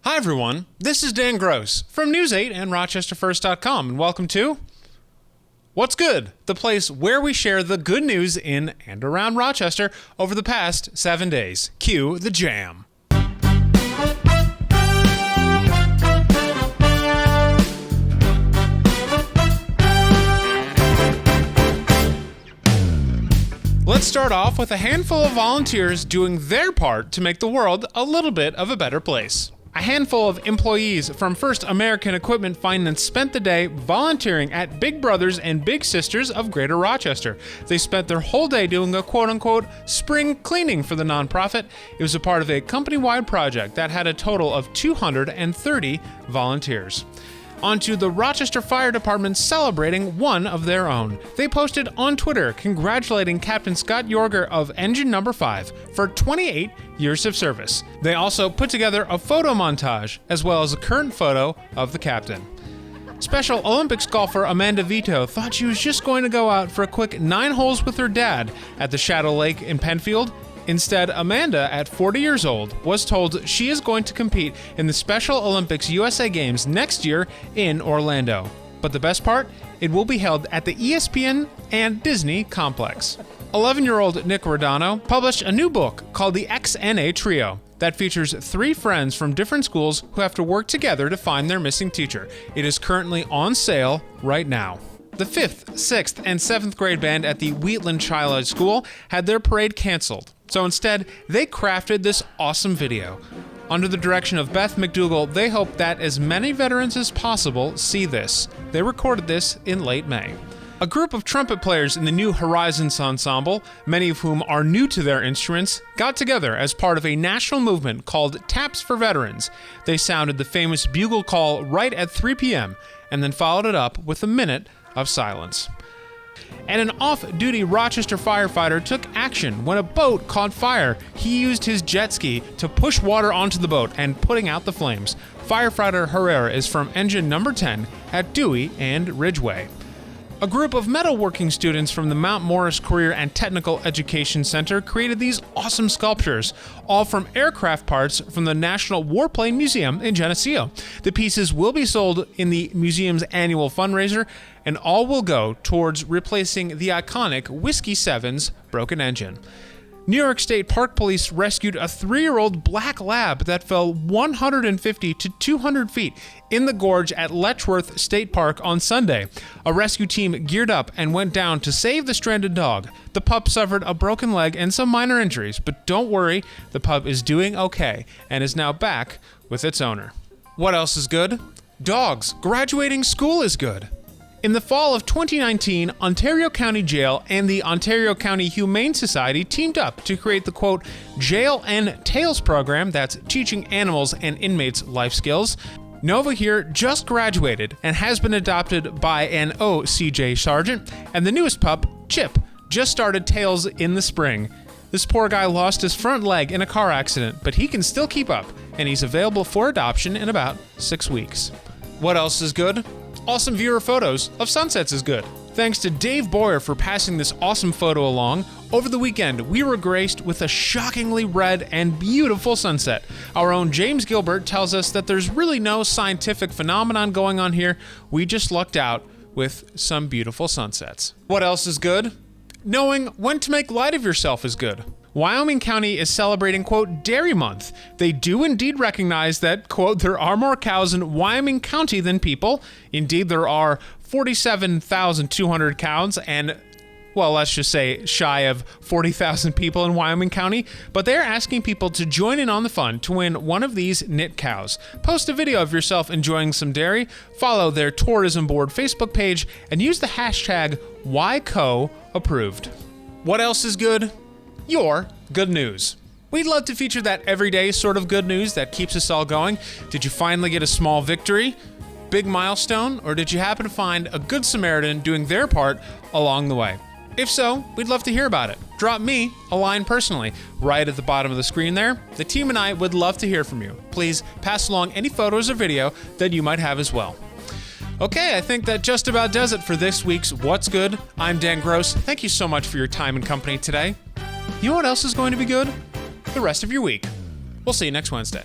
Hi everyone, this is Dan Gross from News 8 and RochesterFirst.com, and welcome to What's Good, the place where we share the good news in and around Rochester over the past 7 days. Cue the jam. Let's start off with a handful of volunteers doing their part to make the world a little bit of a better place. A handful of employees from First American Equipment Finance spent the day volunteering at Big Brothers and Big Sisters of Greater Rochester. They spent their whole day doing a quote-unquote spring cleaning for the nonprofit. It was a part of a company-wide project that had a total of 230 volunteers. Onto the Rochester Fire Department celebrating one of their own. They posted on Twitter congratulating Captain Scott Yorger of Engine Number 5 for 28 years of service. They also put together a photo montage, as well as a current photo of the captain. Special Olympics golfer Amanda VITO thought she was just going to go out for a quick 9 holes with her dad at the Shadow Lake in Penfield. Instead, Amanda, at 40 years old, was told she is going to compete in the Special Olympics USA Games next year in Orlando. But the best part? It will be held at the ESPN and Disney complex. 11-year-old Nick Rodano published a new book called The XNA Trio that features 3 friends from different schools who have to work together to find their missing teacher. It is currently on sale right now. The 5th, 6th, and 7th grade band at the Wheatland-CHILI school had their parade canceled. So instead, they crafted this awesome video. Under the direction of Beth McDougall, they hope that as many veterans as possible see this. They recorded this in late May. A group of trumpet players in the New Horizons Ensemble, many of whom are new to their instruments, got together as part of a national movement called Taps for Veterans. They sounded the famous bugle call right at 3 p.m. and then followed it up with a minute of silence. And an off-duty Rochester firefighter took action when a boat caught fire. He used his jet ski to push water onto the boat and putting out the flames. Firefighter Herrera is from Engine Number 10 at Dewey and Ridgeway. A group of metalworking students from the Mount Morris Career and Technical Education Center created these awesome sculptures, all from aircraft parts from the National Warplane Museum in Geneseo. The pieces will be sold in the museum's annual fundraiser, and all will go towards replacing the iconic Whiskey 7's broken engine. New York State Park Police rescued a 3-year-old black lab that fell 150 to 200 feet in the gorge at Letchworth State Park on Sunday. A rescue team geared up and went down to save the stranded dog. The pup suffered a broken leg and some minor injuries, but don't worry, the pup is doing okay and is now back with its owner. What else is good? Dogs. Graduating school is good. In the fall of 2019, Ontario County Jail and the Ontario County Humane Society teamed up to create the, quote, Jail and Tales program that's teaching animals and inmates life skills. Nova here just graduated and has been adopted by an OCJ sergeant, and the newest pup, Chip, just started Tales in the spring. This poor guy lost his front leg in a car accident, but he can still keep up, and he's available for adoption in about 6 weeks. What else is good? Awesome viewer photos of sunsets is good. Thanks to Dave Boyer for passing this awesome photo along. Over the weekend, we were graced with a shockingly red and beautiful sunset. Our own James Gilbert tells us that there's really no scientific phenomenon going on here. We just lucked out with some beautiful sunsets. What else is good? Knowing when to make light of yourself is good. Wyoming County is celebrating, quote, Dairy Month. They do indeed recognize that, quote, there are more cows in Wyoming County than people. Indeed, there are 47,200 cows and, well, let's just say shy of 40,000 people in Wyoming County, but they're asking people to join in on the fun to win one of these knit cows. Post a video of yourself enjoying some dairy, follow their tourism board Facebook page, and use the hashtag YCOApproved. What else is good? Your good news. We'd love to feature that everyday sort of good news that keeps us all going. Did you finally get a small victory? Big milestone? Or did you happen to find a good Samaritan doing their part along the way? If so, we'd love to hear about it. Drop me a line personally, right at the bottom of the screen there. The team and I would love to hear from you. Please pass along any photos or video that you might have as well. Okay, I think that just about does it for this week's What's Good. I'm Dan Gross. Thank you so much for your time and company today. You know what else is going to be good? The rest of your week. We'll see you next Wednesday.